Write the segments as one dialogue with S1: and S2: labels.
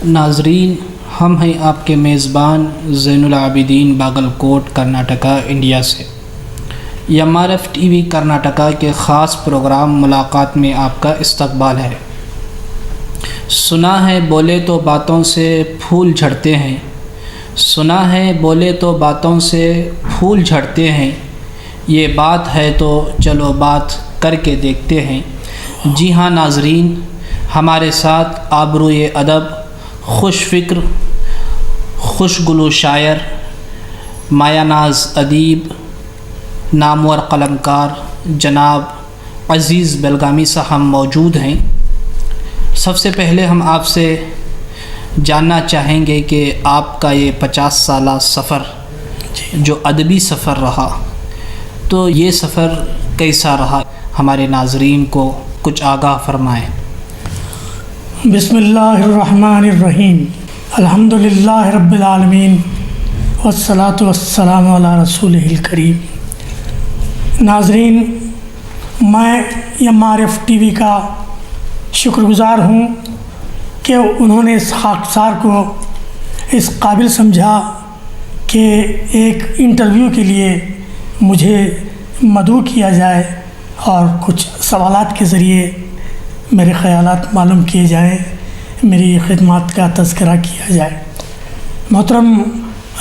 S1: ناظرین، ہم ہیں آپ کے میزبان زین العابدین، باگل کوٹ، کرناٹکا، انڈیا سے۔ MRF TV کرناٹکا کے خاص پروگرام ملاقات میں آپ کا استقبال ہے۔ سنا ہے بولے تو باتوں سے پھول جھڑتے ہیں، سنا ہے بولے تو باتوں سے پھول جھڑتے ہیں، یہ بات ہے تو چلو بات کر کے دیکھتے ہیں۔ جی ہاں ناظرین، ہمارے ساتھ آبروئے ادب، خوش فکر، خوش گلو شاعر، مایہ ناز ادیب، نامور قلمکار جناب عزیز بیلگامی صاحب موجود ہیں۔ سب سے پہلے ہم آپ سے جاننا چاہیں گے کہ آپ کا یہ 50 سالہ سفر جو ادبی سفر رہا، تو یہ سفر کیسا رہا؟ ہمارے ناظرین کو کچھ آگاہ فرمائیں۔
S2: بسم اللہ الرحمن الرحیم، الحمد للہ رب العالمین، والصلاة والسلام علی رسولہ الکریم۔ ناظرین، میں MRF TV کا شکر گزار ہوں کہ انہوں نے اس خاکسار کو اس قابل سمجھا کہ ایک انٹرویو کے لیے مجھے مدعو کیا جائے اور کچھ سوالات کے ذریعے میرے خیالات معلوم کیے جائیں، میری خدمات کا تذکرہ کیا جائے۔ محترم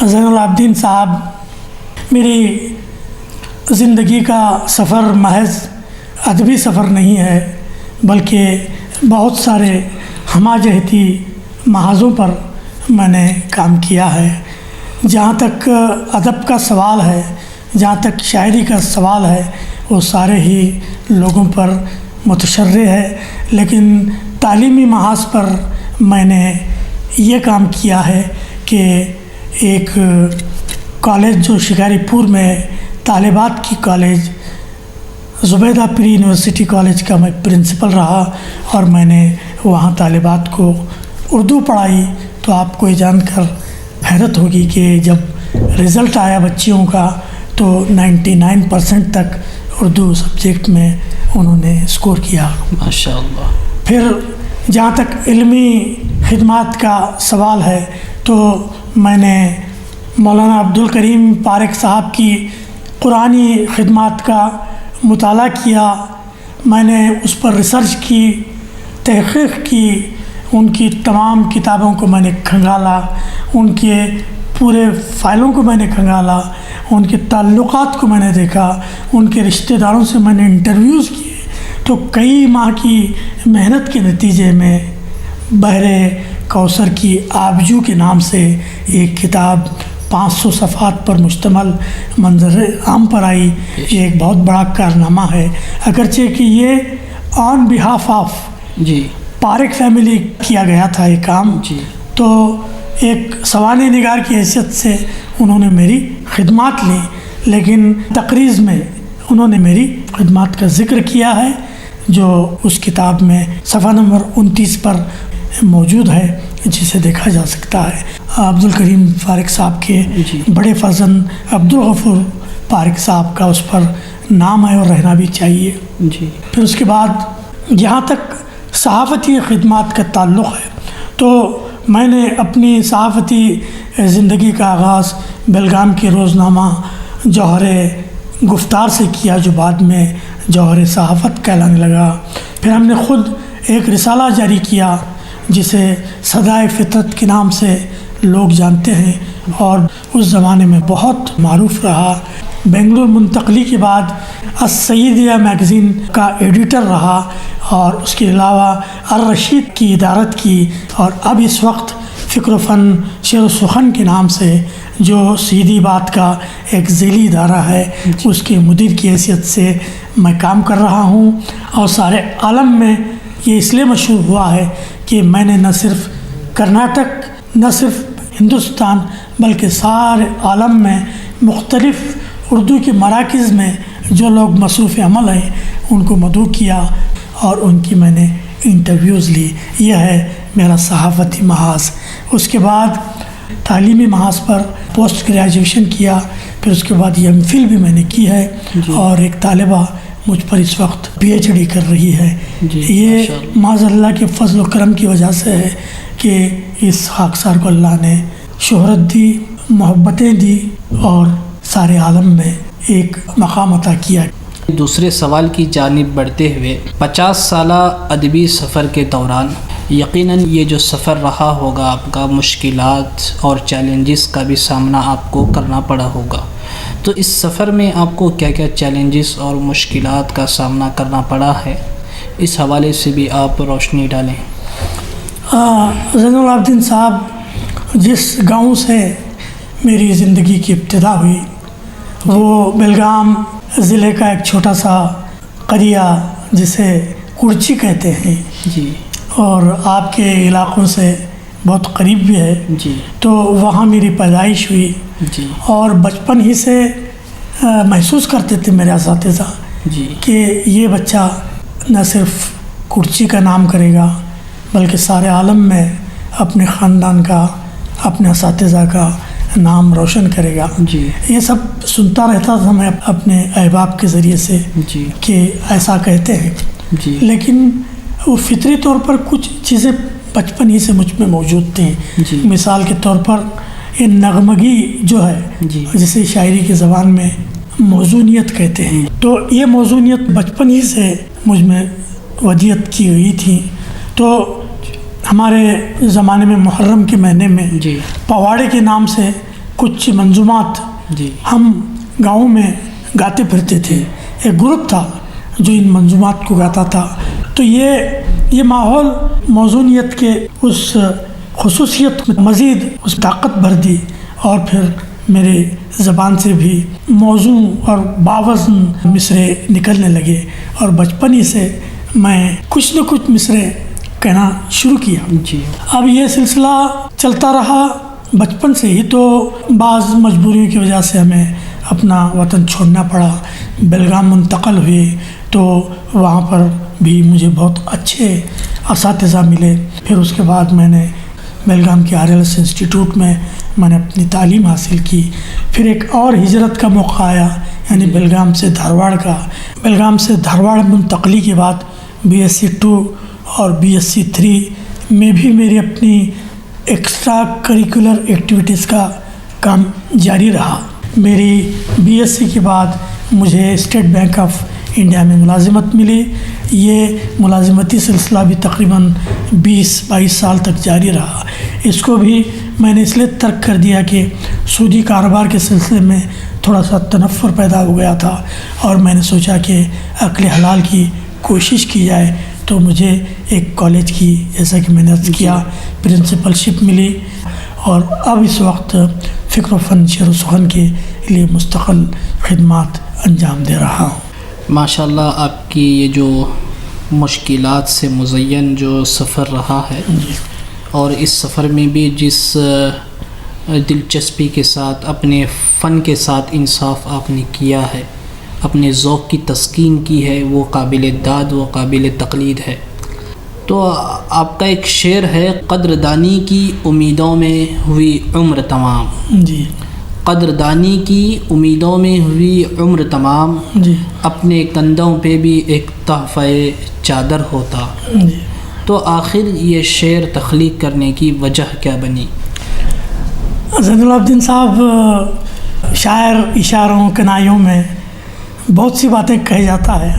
S2: زین العابدین صاحب، میری زندگی کا سفر محض ادبی سفر نہیں ہے، بلکہ بہت سارے ہمہ جہتی محاذوں پر میں نے کام کیا ہے۔ جہاں تک ادب کا سوال ہے، جہاں تک شاعری کا سوال ہے، وہ سارے ہی لوگوں پر متشرع ہے، لیکن تعلیمی محاذ پر میں نے یہ کام کیا ہے کہ ایک کالج جو شکاری پور میں طالبات کی کالج، زبیدہ پری یونیورسٹی کالج کا میں پرنسپل رہا، اور میں نے وہاں طالبات کو اردو پڑھائی۔ تو آپ کو یہ جان کر حیرت ہوگی کہ جب رزلٹ آیا بچیوں کا تو 99% تک اردو سبجیکٹ میں انہوں نے اسکور کیا،
S1: ماشاءاللہ۔
S2: پھر جہاں تک علمی خدمات کا سوال ہے تو میں نے مولانا عبدالکریم پارک صاحب کی قرآنی خدمات کا مطالعہ کیا، میں نے اس پر ریسرچ کی، تحقیق کی، ان کی تمام کتابوں کو میں نے کھنگالا، ان کے پورے فائلوں کو میں نے کھنگالا، ان کے تعلقات کو میں نے دیکھا، ان کے رشتہ داروں سے میں نے انٹرویوز کیے۔ تو کئی ماہ کی محنت کے نتیجے میں بحر کوثر کی آبجو کے نام سے ایک کتاب 500 صفحات پر مشتمل منظر عام پر آئی۔ یہ ایک بہت بڑا کارنامہ ہے، اگرچہ کہ یہ آن بہاف آف پارک فیملی کیا گیا تھا یہ کام۔ تو ایک سوانح نگار کی حیثیت سے انہوں نے میری خدمات لی، لیکن تقریض میں انہوں نے میری خدمات کا ذکر کیا ہے، جو اس کتاب میں صفحہ نمبر 29 پر موجود ہے، جسے دیکھا جا سکتا ہے۔ عبدالکریم پارک صاحب کے بڑے فرزند عبدالغفور پارک صاحب کا اس پر نام ہے اور رہنا بھی چاہیے۔ پھر اس کے بعد جہاں تک صحافتی خدمات کا تعلق ہے تو میں نے اپنی صحافتی زندگی کا آغاز بیلگام کے روزنامہ جوہر گفتار سے کیا، جو بعد میں جوہر صحافت کہلانے لگا۔ پھر ہم نے خود ایک رسالہ جاری کیا جسے صدائے فطرت کے نام سے لوگ جانتے ہیں، اور اس زمانے میں بہت معروف رہا۔ بنگلور منتقلی کے بعد السیدیہ میگزین کا ایڈیٹر رہا، اور اس کے علاوہ الرشید کی ادارت کی، اور اب اس وقت فکر و فن شعر و سخن کے نام سے جو سیدھی بات کا ایک ذیلی ادارہ ہے، اس کے مدیر کی حیثیت سے میں کام کر رہا ہوں۔ اور سارے عالم میں یہ اس لیے مشہور ہوا ہے کہ میں نے نہ صرف کرناٹک، نہ صرف ہندوستان، بلکہ سارے عالم میں مختلف اردو کے مراکز میں جو لوگ مصروف عمل ہیں ان کو مدعو کیا، اور ان کی میں نے انٹرویوز لی۔ یہ ہے میرا صحافتی محاذ۔ اس کے بعد تعلیمی محاذ پر پوسٹ گریجویشن کیا، پھر اس کے بعد MPhil بھی میں نے کی ہے، اور ایک طالبہ مجھ پر اس وقت PhD کر رہی ہے.
S1: جی
S2: یہ معاذ اللہ کے فضل و کرم کی وجہ سے ہے کہ اس خاکسار کو اللہ نے شہرت دی، محبتیں دی اور سارے عالم میں ایک مقام عطا کیا.
S1: دوسرے سوال کی جانب بڑھتے ہوئے 50 سالہ ادبی سفر کے دوران یقیناً یہ جو سفر رہا ہوگا آپ کا، مشکلات اور چیلنجز کا بھی سامنا آپ کو کرنا پڑا ہوگا. تو اس سفر میں آپ کو کیا کیا چیلنجز اور مشکلات کا سامنا کرنا پڑا ہے، اس حوالے سے بھی آپ روشنی ڈالیں.
S2: زین العابدین صاحب، جس گاؤں سے میری زندگی کی ابتدا ہوئی وہ بیلگام ضلع کا ایک چھوٹا سا قریہ جسے کڑچی کہتے ہیں،
S1: جی،
S2: اور آپ کے علاقوں سے بہت قریب بھی ہے.
S1: جی،
S2: تو وہاں میری پیدائش ہوئی.
S1: جی،
S2: اور بچپن ہی سے محسوس کرتے تھے میرے اساتذہ
S1: جی،
S2: کہ یہ بچہ نہ صرف کڑچی کا نام کرے گا بلکہ سارے عالم میں اپنے خاندان کا، اپنے اساتذہ کا نام روشن کرے گا.
S1: جی،
S2: یہ سب سنتا رہتا تھا میں اپنے احباب کے ذریعے سے
S1: جی،
S2: کہ ایسا کہتے ہیں.
S1: جی،
S2: لیکن وہ فطری طور پر کچھ چیزیں بچپن ہی سے مجھ میں موجود تھیں.
S1: جی،
S2: مثال کے طور پر یہ نغمگی جو ہے،
S1: جی،
S2: جسے شاعری کی زبان میں موزونیت کہتے ہیں، تو یہ موزونیت بچپن ہی سے مجھ میں ودیت کی ہوئی تھی. تو ہمارے زمانے میں محرم کے مہینے میں
S1: جی،
S2: پواڑے کے نام سے کچھ منظومات
S1: جی،
S2: ہم گاؤں میں گاتے پھرتے تھے. ایک گروپ تھا جو ان منظومات کو گاتا تھا. تو یہ ماحول موزونیت کے اس خصوصیت میں مزید اس طاقت بھر دی، اور پھر میرے زبان سے بھی موزوں اور باوزن مصرے نکلنے لگے، اور بچپن ہی سے میں کچھ نہ کچھ مصرے کہنا شروع کیا.
S1: جی.
S2: اب یہ سلسلہ چلتا رہا بچپن سے ہی. تو بعض مجبوریوں کی وجہ سے ہمیں اپنا وطن چھوڑنا پڑا، بیلگام منتقل ہوئے. تو وہاں پر بھی مجھے بہت اچھے اساتذہ ملے. پھر اس کے بعد میں نے بیلگام کے RLS انسٹیٹیوٹ میں نے اپنی تعلیم حاصل کی. پھر ایک اور ہجرت کا موقع آیا، یعنی بیلگام سے دھارواڑ کا. بیلگام سے دھارواڑ منتقلی کے بعد BSc 2 اور BSc 3 میں بھی میری اپنی ایکسٹرا کریکولر ایکٹیویٹیز کا کام جاری رہا. میری BSc کے بعد مجھے اسٹیٹ بینک آف انڈیا میں ملازمت ملی. یہ ملازمتی سلسلہ بھی تقریباً 20-22 سال تک جاری رہا. اس کو بھی میں نے اس لیے ترک کر دیا کہ سودی کاروبار کے سلسلے میں تھوڑا سا تنفر پیدا ہو گیا تھا، اور میں نے سوچا کہ عقل حلال کی کوشش کی جائے. تو مجھے ایک کالج کی، جیسا کہ میں نے عرض کیا، پرنسپل شپ ملی، اور اب اس وقت فکر و فن شعر و سخن کے لیے مستقل خدمات انجام دے رہا ہوں.
S1: ماشاء اللہ، آپ کی یہ جو مشکلات سے مزین جو سفر رہا ہے، اور اس سفر میں بھی جس دلچسپی کے ساتھ اپنے فن کے ساتھ انصاف آپ نے کیا ہے، اپنے ذوق کی تسکین کی ہے، وہ قابل داد و قابل تقلید ہے. تو آپ کا ایک شعر ہے، قدردانی کی امیدوں میں ہوئی عمر تمام.
S2: جی.
S1: قدردانی کی امیدوں میں ہوئی عمر تمام،
S2: جی.
S1: اپنے کندھوں پہ بھی ایک تحفہ چادر ہوتا.
S2: جی.
S1: تو آخر یہ شعر تخلیق کرنے کی وجہ کیا بنی؟
S2: زین العابدین صاحب شاعر اشاروں کنایوں میں بہت سی باتیں کہہ جاتا ہے.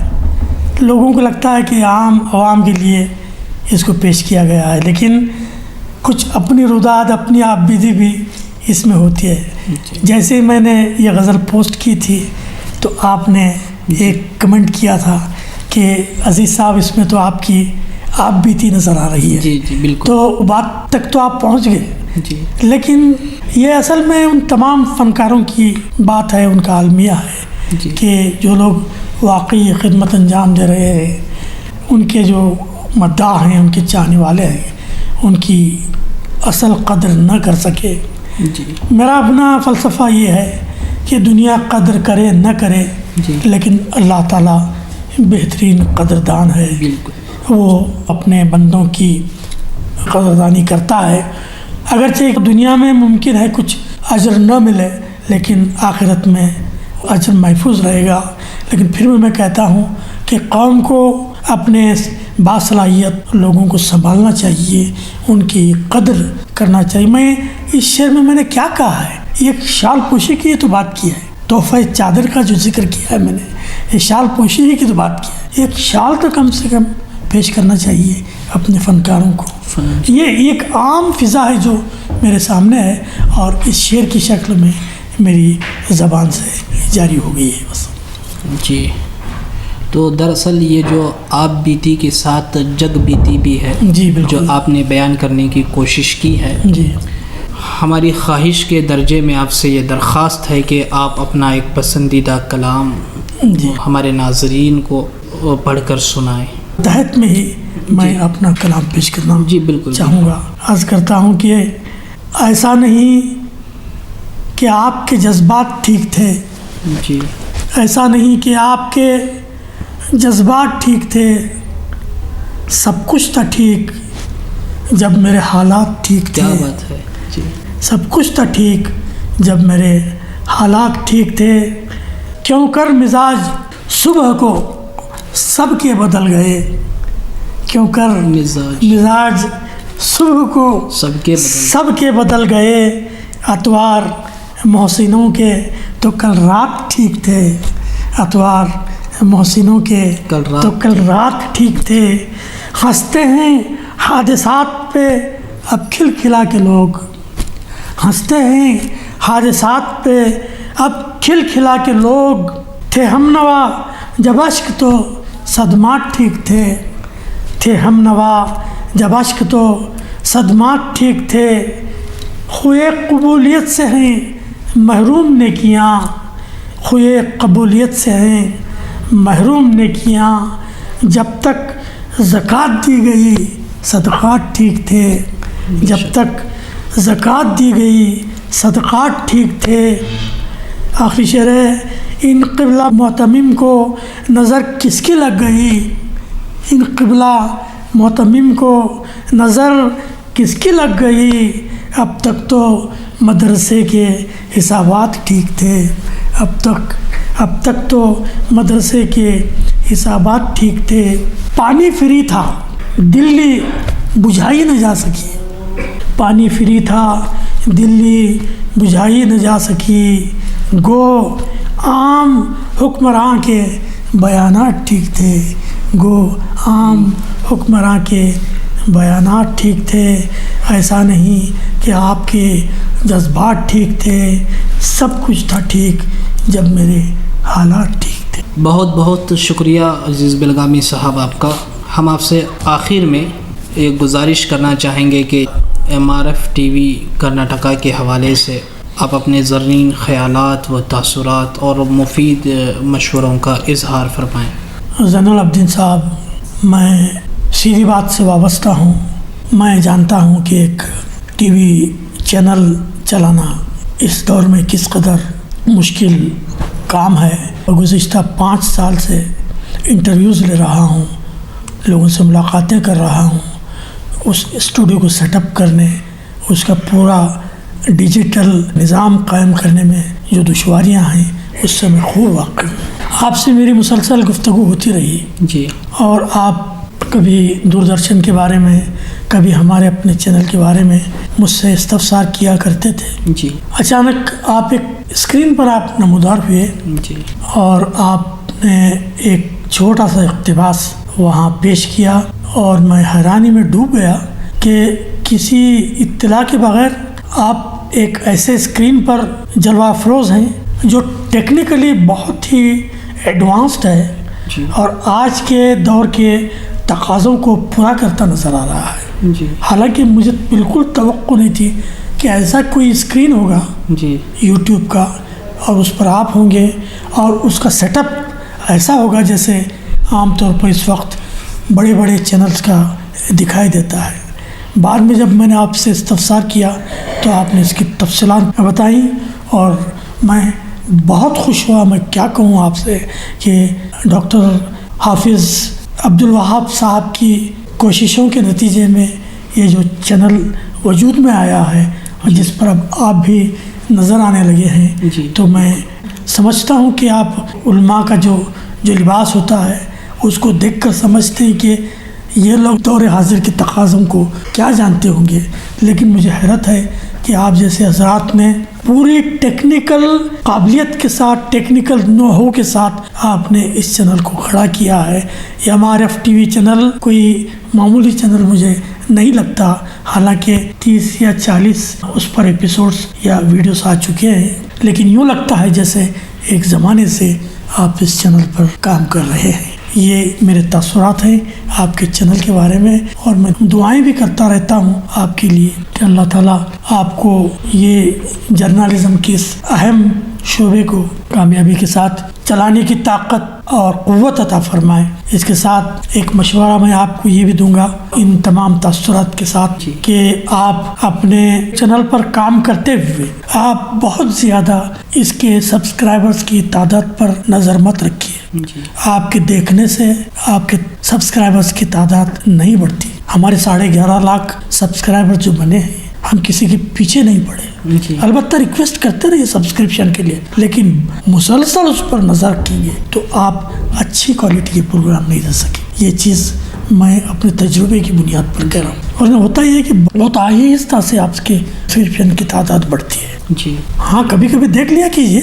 S2: لوگوں کو لگتا ہے کہ عام عوام کے لیے اس کو پیش کیا گیا ہے، لیکن کچھ اپنی رداد، اپنی آبیدی بھی اس میں ہوتی ہے. جیسے ہی میں نے یہ غزل پوسٹ کی تھی تو آپ نے ایک کمنٹ کیا تھا کہ عزیز صاحب اس میں تو آپ کی آپ بیتی نظر آ رہی ہے.
S1: جی جی بالکل.
S2: تو بات تک تو آپ پہنچ گئے.
S1: جی.
S2: لیکن یہ اصل میں ان تمام فنکاروں کی بات ہے، ان کا المیہ ہے.
S1: جی.
S2: کہ جو لوگ واقعی خدمت انجام دے رہے ہیں، ان کے جو مداح ہیں، ان کے چاہنے والے ہیں، ان کی اصل قدر نہ کر سکے.
S1: جی.
S2: میرا اپنا فلسفہ یہ ہے کہ دنیا قدر کرے نہ کرے،
S1: جی.
S2: لیکن اللہ تعالیٰ بہترین قدردان ہے.
S1: بالکل.
S2: وہ اپنے بندوں کی قدردانی کرتا ہے. اگرچہ دنیا میں ممکن ہے کچھ اجر نہ ملے، لیکن آخرت میں اجر محفوظ رہے گا. لیکن پھر بھی میں کہتا ہوں کہ قوم کو اپنے باصلاحیت لوگوں کو سنبھالنا چاہیے، ان کی قدر کرنا چاہیے۔ میں اس شعر میں نے کیا کہا ہے، ایک شال پوشی کی تو بات کی ہے، تحفہ چادر کا جو ذکر کیا ہے میں نے، یہ شال پوشی کی تو بات کی ہے، ایک شال تو کم سے کم پیش کرنا چاہیے اپنے فنکاروں کو۔ یہ ایک عام فضا ہے جو میرے سامنے ہے اور اس شعر کی شکل میں میری زبان سے جاری ہو گئی ہے بس۔
S1: جی، تو دراصل یہ جو آپ بیتی کے ساتھ جگ بیتی بھی ہے،
S2: جی بالکل،
S1: جو آپ نے بیان کرنے کی کوشش کی ہے،
S2: جی
S1: ہماری خواہش کے درجے میں آپ سے یہ درخواست ہے کہ آپ اپنا ایک پسندیدہ کلام
S2: جی
S1: ہمارے ناظرین کو پڑھ کر سنائیں۔
S2: تحت میں ہی میں اپنا کلام پیش کرنا
S1: جی بالکل
S2: چاہوں گا۔ عرض کرتا ہوں کہ ایسا نہیں کہ آپ کے جذبات ٹھیک تھے،
S1: جی،
S2: ایسا نہیں کہ آپ کے جذبات ٹھیک تھے، سب کچھ تھا ٹھیک جب میرے حالات ٹھیک تھے،
S1: کیا بات ہے، جی،
S2: سب کچھ تھا ٹھیک جب میرے حالات ٹھیک تھے، کیوں کر مزاج صبح کو سب کے بدل گئے، کیوں کر مزاج صبح کو سب کے بدل گئے، اتوار محسنوں کے تو کل رات ٹھیک تھے، اتوار محسنوں کے تو کل رات ٹھیک تھے، ہنستے ہیں حادثات پہ اب کھل کھلا کے لوگ، ہنستے ہیں حادثات پہ اب کھل کھلا کے لوگ، تھے ہم نوا جب اشک تو صدمات ٹھیک تھے ہم نوا جب اشک تو صدمات ٹھیک تھے، خوئے قبولیت سے ہیں محروم نیکیاں، خوئے قبولیت سے ہیں محروم نیکیاں، جب تک زکوٰۃ دی گئی صدقات ٹھیک تھے، جب تک زکوٰۃ دی گئی صدقات ٹھیک تھے۔ آخری شعر ہے، ان قبلہ معتمم کو نظر کس کی لگ گئی، ان قبلہ معتمم کو نظر کس کی لگ گئی، اب تک تو مدرسے کے حسابات ٹھیک تھے، اب تک تو مدرسے کے حسابات ٹھیک تھے، پانی فری تھا دلی بجھائی نہ جا سکی، پانی فری تھا دلی بجھائی نہ جا سکی، گو عام حکمراں کے بیانات ٹھیک تھے، گو عام حکمراں کے بیانات ٹھیک تھے، ایسا نہیں کہ آپ کے جذبات ٹھیک تھے، سب کچھ تھا ٹھیک جب میرے حالات ٹھیک تھے۔
S1: بہت بہت شکریہ عزیز بلگامی صاحب آپ کا۔ ہم آپ سے آخر میں ایک گزارش کرنا چاہیں گے کہ MRF TV کرناٹکا کے حوالے سے آپ اپنے زرین خیالات و تاثرات اور مفید مشوروں کا اظہار فرمائیں۔
S2: زین العابدین صاحب، میں سیدھی بات سے وابستہ ہوں، میں جانتا ہوں کہ ایک ٹی وی چینل چلانا اس دور میں کس قدر مشکل کام ہے، اور گزشتہ 5 سال سے انٹرویوز لے رہا ہوں، لوگوں سے ملاقاتیں کر رہا ہوں، اس اسٹوڈیو کو سیٹ اپ کرنے، اس کا پورا ڈیجیٹل نظام قائم کرنے میں جو دشواریاں ہیں اس سے میں خوب واقف ہوں۔ آپ سے میری مسلسل گفتگو ہوتی رہی
S1: جی،
S2: اور آپ کبھی دوردرشن کے بارے میں، کبھی ہمارے اپنے چینل کے بارے میں مجھ سے استفسار کیا کرتے تھے۔
S1: جی،
S2: اچانک آپ ایک اسکرین پر آپ نمودار ہوئے
S1: جی،
S2: اور آپ نے ایک چھوٹا سا اقتباس وہاں پیش کیا، اور میں حیرانی میں ڈوب گیا کہ کسی اطلاع کے بغیر آپ ایک ایسے اسکرین پر جلوہ افروز ہیں جو ٹیکنیکلی بہت ہی ایڈوانسڈ ہے
S1: جی،
S2: اور آج کے دور کے تقاضوں کو پورا کرتا نظر آ رہا ہے۔
S1: جی،
S2: حالانکہ مجھے بالکل توقع نہیں تھی کہ ایسا کوئی اسکرین ہوگا
S1: جی،
S2: یوٹیوب کا، اور اس پر آپ ہوں گے، اور اس کا سیٹ اپ ایسا ہوگا جیسے عام طور پر اس وقت بڑے بڑے چینلز کا دکھائی دیتا ہے۔ بعد میں جب میں نے آپ سے استفسار کیا تو آپ نے اس کی تفصیلات بتائیں، اور میں بہت خوش ہوا۔ میں کیا کہوں آپ سے کہ ڈاکٹر حافظ عبدالوہاب صاحب کی کوششوں کے نتیجے میں یہ جو چینل وجود میں آیا ہے، اور جس پر اب آپ بھی نظر آنے لگے ہیں،
S1: جی،
S2: تو میں سمجھتا ہوں کہ آپ علماء کا جو لباس ہوتا ہے اس کو دیکھ کر سمجھتے ہیں کہ یہ لوگ دور حاضر کے تقاضوں کو کیا جانتے ہوں گے، لیکن مجھے حیرت ہے کہ آپ جیسے حضرات نے پوری ٹیکنیکل قابلیت کے ساتھ، ٹیکنیکل نو کے ساتھ آپ نے اس چینل کو کھڑا کیا ہے۔ یہ MRF TV چینل کوئی معمولی چینل مجھے نہیں لگتا، حالانکہ 30 یا 40 اس پر ایپیسوڈز یا ویڈیوز آ چکے ہیں، لیکن یوں لگتا ہے جیسے ایک زمانے سے آپ اس چینل پر کام کر رہے ہیں۔ یہ میرے تاثرات ہیں آپ کے چینل کے بارے میں، اور میں دعائیں بھی کرتا رہتا ہوں آپ کے لیے کہ اللہ تعالیٰ آپ کو یہ جرنلزم کے اس اہم شعبے کو کامیابی کے ساتھ چلانے کی طاقت اور قوت عطا فرمائے۔ اس کے ساتھ ایک مشورہ میں آپ کو یہ بھی دوں گا ان تمام تاثرات کے ساتھ کہ آپ اپنے چینل پر کام کرتے ہوئے آپ بہت زیادہ اس کے سبسکرائبرز کی تعداد پر نظر مت رکھیے۔ آپ کے دیکھنے سے آپ کے سبسکرائبرز کی تعداد نہیں بڑھتی۔ ہمارے 11.5 لاکھ سبسکرائبر جو بنے ہیں، ہم کسی کے پیچھے نہیں پڑے۔ البتہ ریکویسٹ کرتے رہیے سبسکرپشن کے لیے، لیکن مسلسل اس پر نظر رکھیں گے تو آپ اچھی کوالٹی کے پروگرام نہیں دے سکیں۔ یہ چیز میں اپنے تجربے کی بنیاد پر کہہ رہا ہوں، اور ہوتا یہ ہے کہ بہت آہستہ سے آپ کے سبسکرپشن کی تعداد بڑھتی ہے۔ ہاں کبھی کبھی دیکھ لیا کیجیے،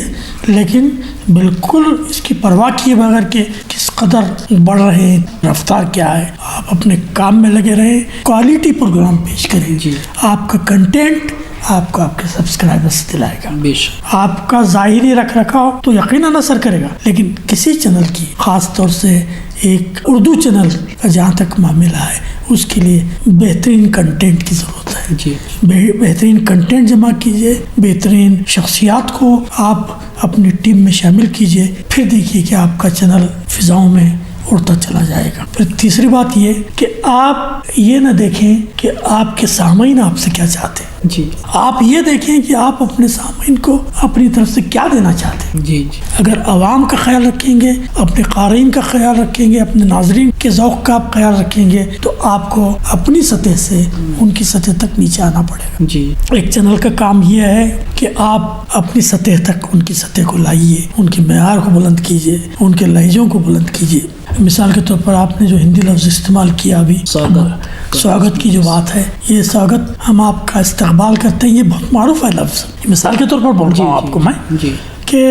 S2: لیکن بالکل اس کی پرواہ کیے بغیر کہ کس قدر بڑھ رہے ہیں، رفتار کیا ہے، آپ اپنے کام میں لگے رہیں، کوالٹی پروگرام پیش کریں۔ آپ کا کنٹینٹ آپ کو آپ کے سبسکرائبر سے دلائے گا۔ آپ کا ظاہری رکھ رکھاؤ تو یقیناً اثر کرے گا، لیکن کسی چینل کی، خاص طور سے ایک اردو چینل کا جہاں تک معاملہ ہے، اس کے لیے بہترین کنٹینٹ کی ضرورت ہے۔ بہترین کنٹینٹ جمع کیجیے، بہترین شخصیات کو آپ اپنی ٹیم میں شامل کیجیے، پھر دیکھیے کہ آپ کا چینل فضاؤں میں اڑتا چلا جائے گا۔ پھر تیسری بات یہ کہ آپ یہ نہ دیکھیں کہ آپ کے سامعین آپ سے کیا چاہتے ہیں، آپ یہ دیکھیں کہ آپ اپنے سامعین کو اپنی طرف سے کیا دینا چاہتے ہیں۔ اگر عوام کا خیال رکھیں گے، اپنے قارئین کا خیال رکھیں گے، اپنے ناظرین کے ذوق کا آپ خیال رکھیں گے، تو آپ کو اپنی سطح سے ان کی سطح تک نیچے آنا پڑے گا۔ ایک چینل کا کام یہ ہے کہ آپ اپنی سطح تک ان کی سطح کو لائیے، ان کے معیار کو بلند کیجیے، ان کے لہجوں کو بلند کیجیے۔ مثال کے طور پر آپ نے جو ہندی لفظ استعمال کیا ابھی، سواگت کی جو بات ہے، یہ سواگت ہم آپ کا استقبال کرتے ہیں، یہ بہت معروف ہے لفظ۔ مثال کے طور پر بول رہا ہوں آپ کو میں کہ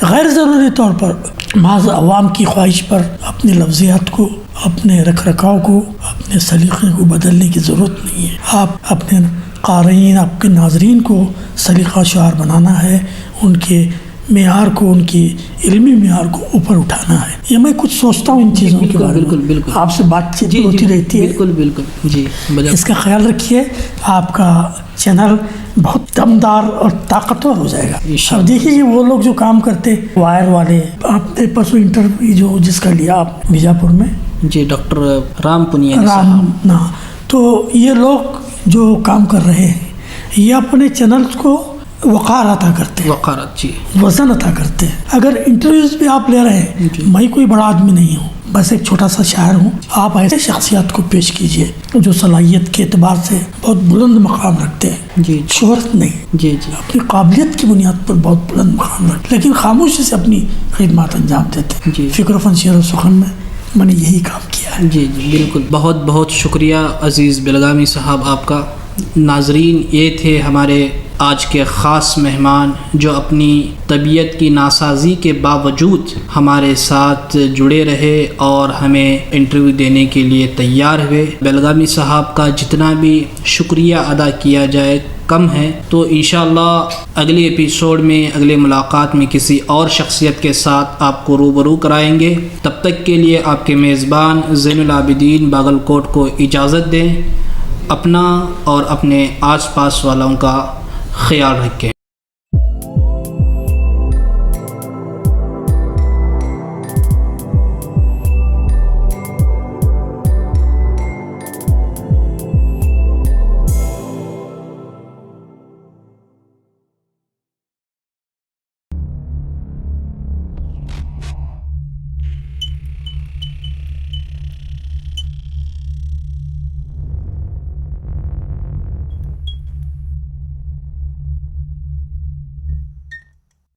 S2: غیر ضروری طور پر محض عوام کی خواہش پر اپنی لفظیات کو، اپنے رکھ رکھاؤ کو، اپنے سلیقے کو بدلنے کی ضرورت نہیں ہے۔ آپ اپنے قارئین، آپ کے ناظرین کو سلیقہ شعار بنانا ہے، ان کے معیار کو، ان کی علمی معیار کو اوپر اٹھانا ہے۔ یہ میں کچھ سوچتا ہوں ان چیزوں کے بارے میں، آپ سے بات چیت ہوتی رہتی ہے۔ اس کا خیال رکھیے، آپ کا چینل بہت دمدار اور طاقتور ہو جائے گا۔ اب دیکھیے کہ وہ لوگ جو کام کرتے، وائر والے، آپ نے پرسوں انٹرویو جس کا لیا آپ بیجاپور میں،
S1: ڈاکٹر رام پونیا،
S2: تو یہ لوگ جو کام کر رہے ہیں، یہ اپنے چینلز کو وقار عطا کرتے ہیں، وزن عطا کرتے ہیں۔ اگر انٹرویوز بھی آپ لے رہے ہیں، میں کوئی بڑا آدمی نہیں ہوں، بس ایک چھوٹا سا شاعر ہوں، آپ ایسے شخصیات کو پیش کیجئے جو صلاحیت کے اعتبار سے بہت بلند مقام رکھتے ہیں، شہرت نہیں، اپنی قابلیت کی بنیاد پر بہت بلند مقام رکھتے، لیکن خاموشی سے اپنی خدمات انجام دیتے ہیں۔ فکر و فن شعر و سخن میں نے یہی کام کیا ہے۔
S1: بالکل، بہت بہت شکریہ عزیز بلگامی صاحب آپ کا۔ ناظرین، یہ تھے ہمارے آج کے خاص مہمان جو اپنی طبیعت کی ناسازی کے باوجود ہمارے ساتھ جڑے رہے اور ہمیں انٹرویو دینے کے لیے تیار ہوئے۔ بلگامی صاحب کا جتنا بھی شکریہ ادا کیا جائے کم ہے، تو انشاءاللہ اگلے ایپیسوڈ میں، اگلے ملاقات میں کسی اور شخصیت کے ساتھ آپ کو روبرو کرائیں گے۔ تب تک کے لیے آپ کے میزبان زین العابدین باگل کوٹ کو اجازت دیں۔ اپنا اور اپنے آس پاس والوں کا خیال رکھیں۔